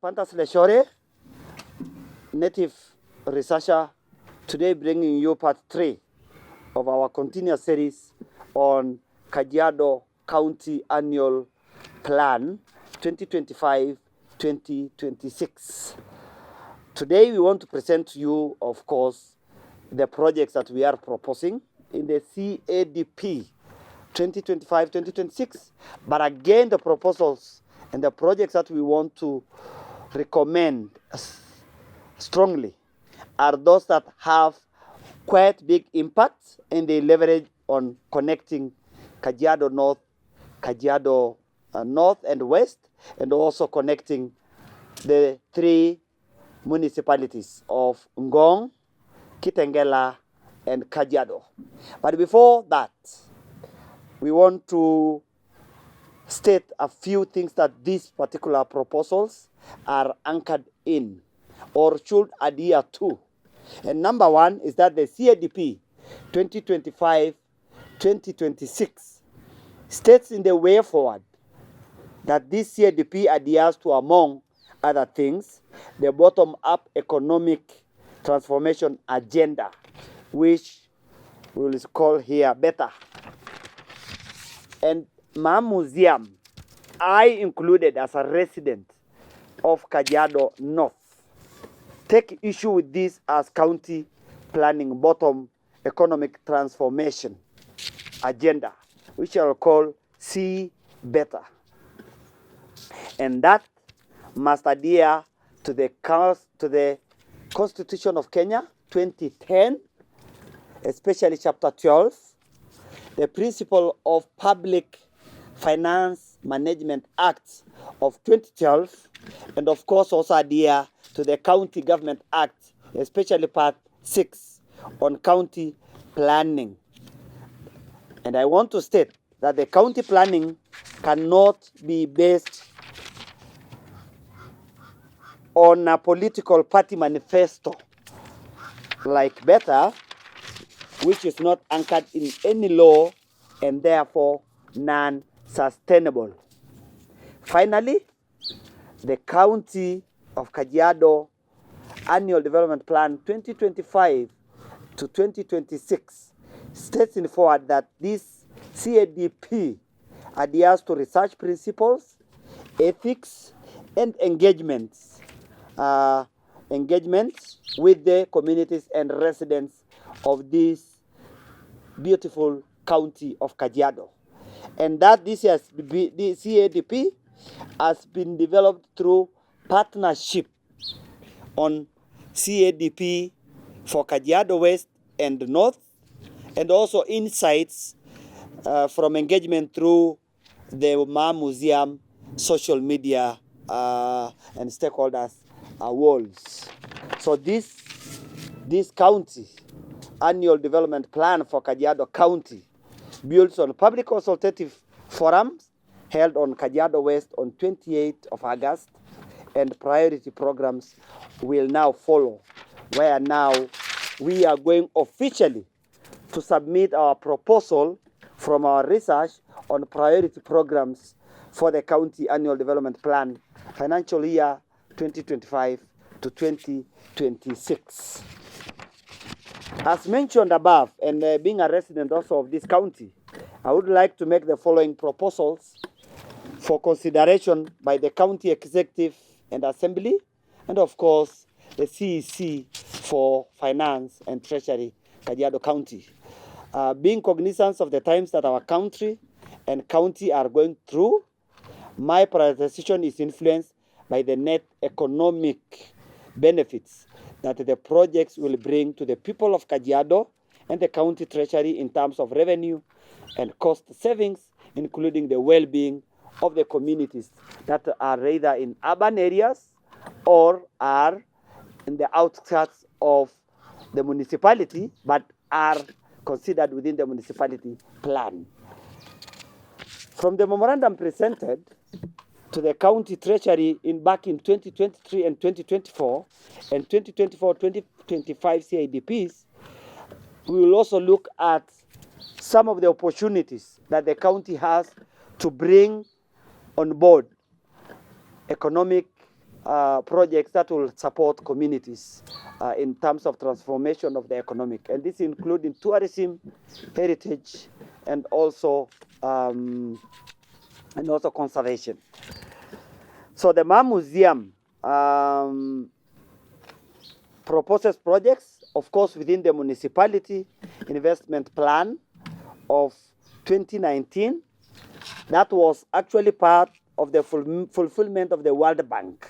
Pantas Leshore, native researcher, today bringing you part 3 of our continuous series on Kajiado County Annual Plan 2025-2026. Today we want to present to you, of course, the projects that we are proposing in the CADP 2025-2026, but again the proposals and the projects that we want to recommend strongly are those that have quite big impacts and they leverage on connecting Kajiado North and West, and also connecting the 3 municipalities of Ngong, Kitengela, and Kajiado. But before that, we want to state a few things that these particular proposals are anchored in or should adhere to. And number 1 is that the CADP 2025-2026 states in the way forward that this CADP adheres to, among other things, the bottom-up economic transformation agenda, which we will call here better. And my museum, I included as a resident of Kajiado North, take issue with this as county planning bottom economic transformation agenda, which I'll call See Better. And that must adhere to the Constitution of Kenya 2010, especially Chapter 12, the Principle of Public Finance Management Act of 2012, and of course also adhere to the County Government Act, especially Part 6 on county planning. And I want to state that the county planning cannot be based on a political party manifesto like Better, which is not anchored in any law and therefore non-sustainable. Finally, the County of Kajiado Annual Development Plan 2025 to 2026 states in forward that this CADP adheres to research principles, ethics, and engagements with the communities and residents of this beautiful county of Kajiado. And that this CADP has been developed through partnership on CADP for Kajiado West and North, and also insights from engagement through the Museum social media and stakeholders walls. So this county annual development plan for Kajiado County builds on public consultative forums held on Kajiado West on 28th of August, and priority programs will now follow, where now we are going officially to submit our proposal from our research on priority programs for the county annual development plan financial year 2025 to 2026. As mentioned above, and being a resident also of this county, I would like to make the following proposals for consideration by the county executive and assembly, and of course the CEC for finance and treasury, Kajiado County. Being cognizant of the times that our country and county are going through, my prioritization is influenced by the net economic benefits that the projects will bring to the people of Kajiado and the county treasury in terms of revenue and cost savings, including the well-being of the communities that are either in urban areas or are in the outskirts of the municipality but are considered within the municipality plan. From the memorandum presented to the county treasury back in 2023 and 2024 and 2024-2025 CADPs, we will also look at some of the opportunities that the county has to bring on board economic projects that will support communities in terms of transformation of the economic. And this including tourism, heritage, and also conservation. So the MAM Museum proposes projects, of course, within the municipality investment plan of 2019. That was actually part of the fulfillment of the World Bank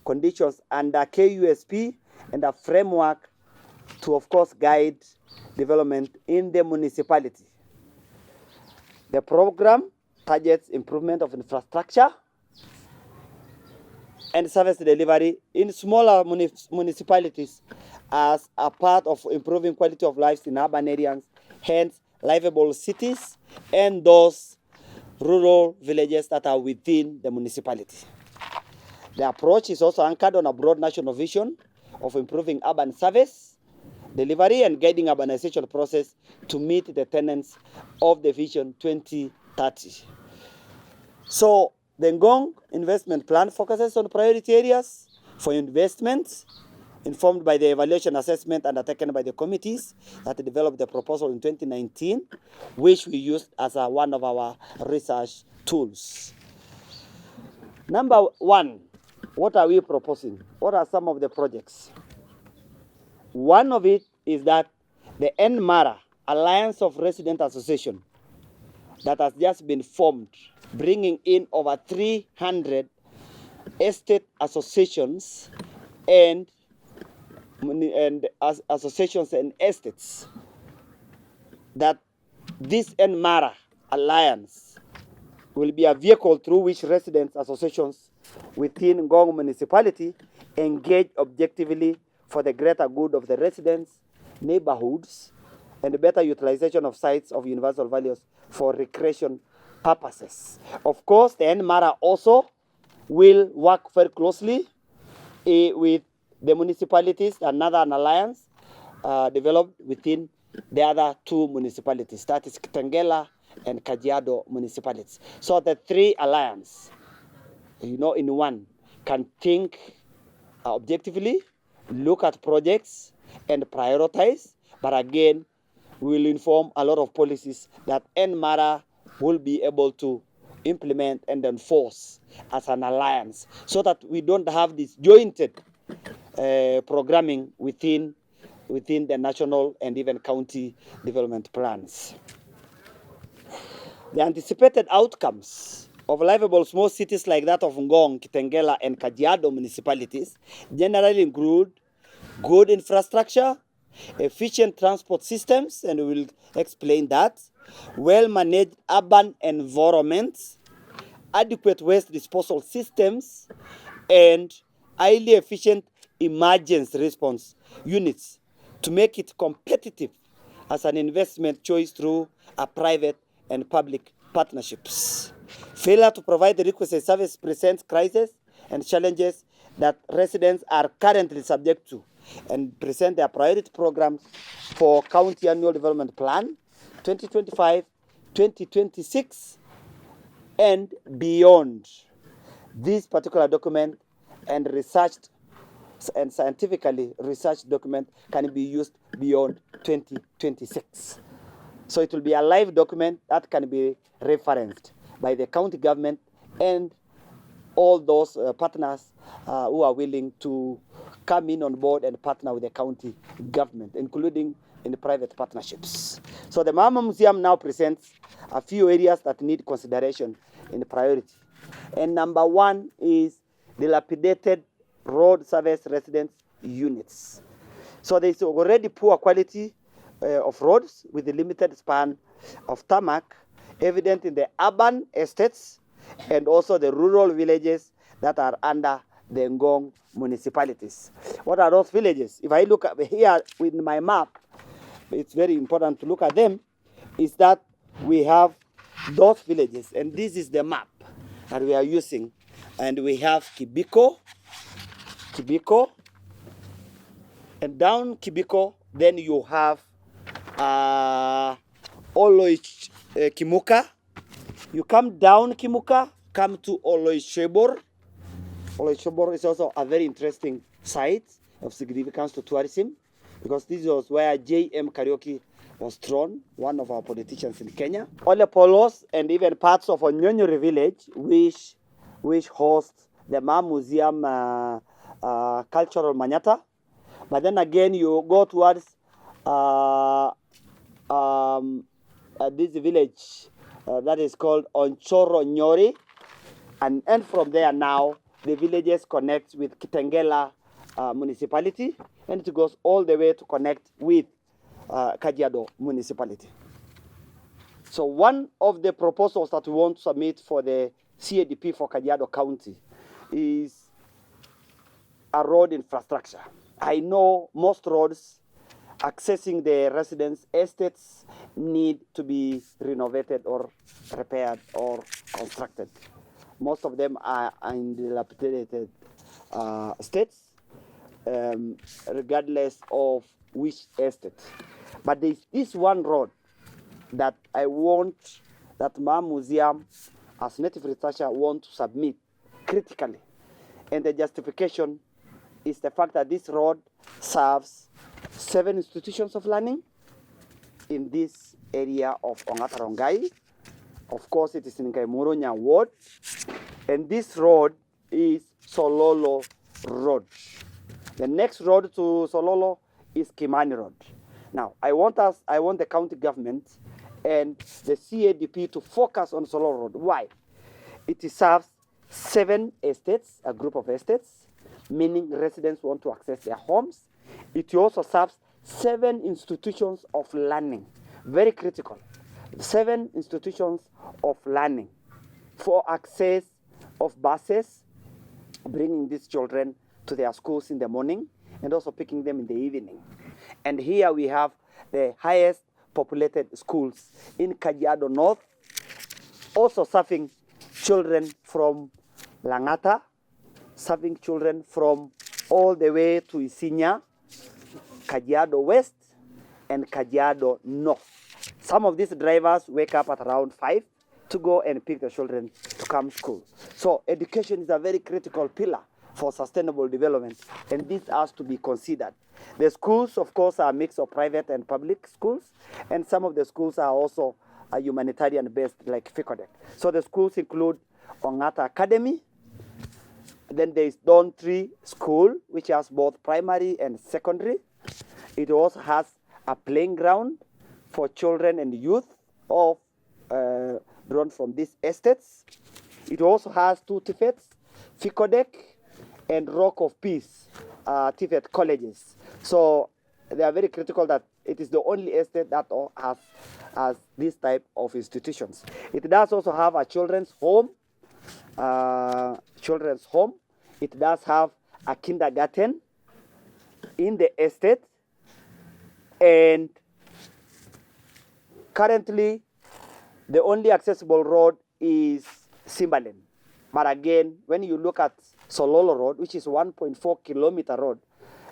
conditions under KUSP and a framework to, of course, guide development in the municipality. The program targets improvement of infrastructure and service delivery in smaller municipalities as a part of improving quality of life in urban areas, hence livable cities and those rural villages that are within the municipality. The approach is also anchored on a broad national vision of improving urban service delivery and guiding urbanization process to meet the tenets of the Vision 2030. So the Ngong investment plan focuses on priority areas for investments informed by the evaluation assessment undertaken by the committees that developed the proposal in 2019, which we used as one of our research tools. Number one, what are we proposing? What are some of the projects? One of it is that the NMARA, Alliance of Resident Association, that has just been formed, bringing in over 300 estate associations and associations and estates, that this NMARA Alliance will be a vehicle through which residents associations within Ngong municipality engage objectively for the greater good of the residents, neighborhoods, and the better utilization of sites of universal values for recreation purposes. Of course, the NMARA also will work very closely with the municipalities, another alliance developed within the other two municipalities, that is Kitengela and Kajiado municipalities. So the three alliances, in one, can think objectively, look at projects and prioritize, but again, will inform a lot of policies that NMARA will be able to implement and enforce as an alliance, so that we don't have this jointed programming within the national and even county development plans. The anticipated outcomes of livable small cities like that of Ngong, Kitengela, and Kajiado municipalities generally include good infrastructure, efficient transport systems, and we will explain that, well-managed urban environments, adequate waste disposal systems, and highly efficient emergency response units to make it competitive as an investment choice through a private and public partnerships. Failure to provide the requisite service presents crises and challenges that residents are currently subject to, and present their priority programs for County Annual Development Plan 2025-2026 and beyond. This particular document and researched and scientifically researched document can be used beyond 2026. So it will be a live document that can be referenced by the county government and all those partners who are willing to come in on board and partner with the county government, including in the private partnerships. So the Mama Museum now presents a few areas that need consideration in priority. And number one is dilapidated road service residence units. So there is already poor quality of roads with a limited span of tarmac, evident in the urban estates and also the rural villages that are under the Ngong municipalities. What are those villages? If I look at here with my map, it's very important to look at them, is that we have those villages, and this is the map that we are using, and we have Kibiko, and down Kibiko, then you have Oloich Kimuka. You come down Kimuka, come to Oloich Shebor, Oloitoktok is also a very interesting site of significance to tourism because this was where J.M. Kariuki was thrown, one of our politicians in Kenya. Ole Polos and even parts of Onyonyori village, which hosts the Ma Museum Cultural Manyata. But then again, you go towards this village that is called Onchoro Nyori, and from there now, the villages connect with Kitengela municipality, and it goes all the way to connect with Kajiado municipality. So one of the proposals that we want to submit for the CADP for Kajiado County is a road infrastructure. I know most roads accessing the residents' estates need to be renovated or repaired or constructed. Most of them are in dilapidated states, regardless of which estate. But there's this one road that I want, that Ma Museum, as native researcher, want to submit critically. And the justification is the fact that this road serves 7 institutions of learning in this area of Ongata Rongai. Of course, it is in Kaimoronya ward. And this road is Sololo Road. The next road to Sololo is Kimani Road. Now, I want the county government and the CADP to focus on Sololo Road. Why? It serves 7 estates, a group of estates, meaning residents want to access their homes. It also serves 7 institutions of learning, very critical. 7 institutions of learning for access of buses, bringing these children to their schools in the morning and also picking them in the evening. And here we have the highest populated schools in Kajiado North, also serving children from Langata, serving children from all the way to Isinya, Kajiado West, and Kajiado North. Some of these drivers wake up at around 5 to go and pick the children to come to school. So education is a very critical pillar for sustainable development, and this has to be considered. The schools, of course, are a mix of private and public schools, and some of the schools are also humanitarian-based, like FICODEC. So the schools include Ongata Academy, then there is Don Tree School, which has both primary and secondary. It also has a playing ground for children and youth of drawn from these estates. It also has 2 TVETs, FICODEC and Rock of Peace TVET colleges. So they are very critical that it is the only estate that has this type of institutions. It does also have a children's home. It does have a kindergarten in the estate, and currently the only accessible road is Simbalem. But again, when you look at Sololo Road, which is 1.4 kilometer road,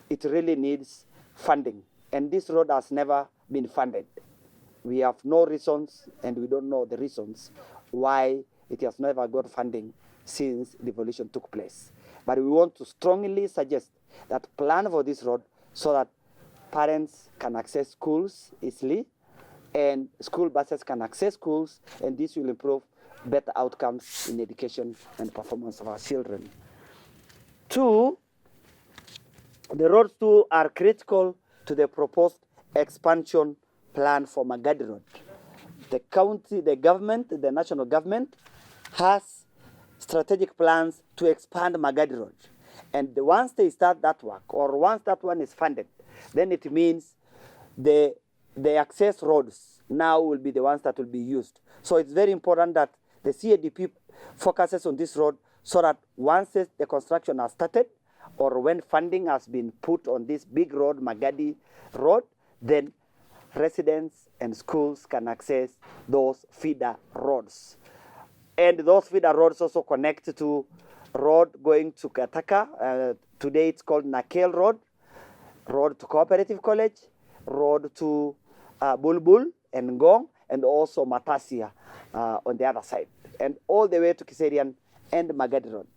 it really needs funding. And this road has never been funded. We have no reasons, and we don't know the reasons why it has never got funding since devolution took place. But we want to strongly suggest that plan for this road so that parents can access schools easily, and school buses can access schools, and this will improve better outcomes in education and performance of our children. 2, the roads too are critical to the proposed expansion plan for Magadi Road. The county, the government, the national government has strategic plans to expand Magadi Road. And once they start that work, or once that one is funded, then it means the access roads now will be the ones that will be used. So it's very important that the CADP focuses on this road so that once the construction has started, or when funding has been put on this big road, Magadi Road, then residents and schools can access those feeder roads. And those feeder roads also connect to road going to Kataka. Today it's called Nakel Road, road to Cooperative College, road to Bulbul and Ngong, and also Matasia on the other side, and all the way to Kiserian and Magadi Road.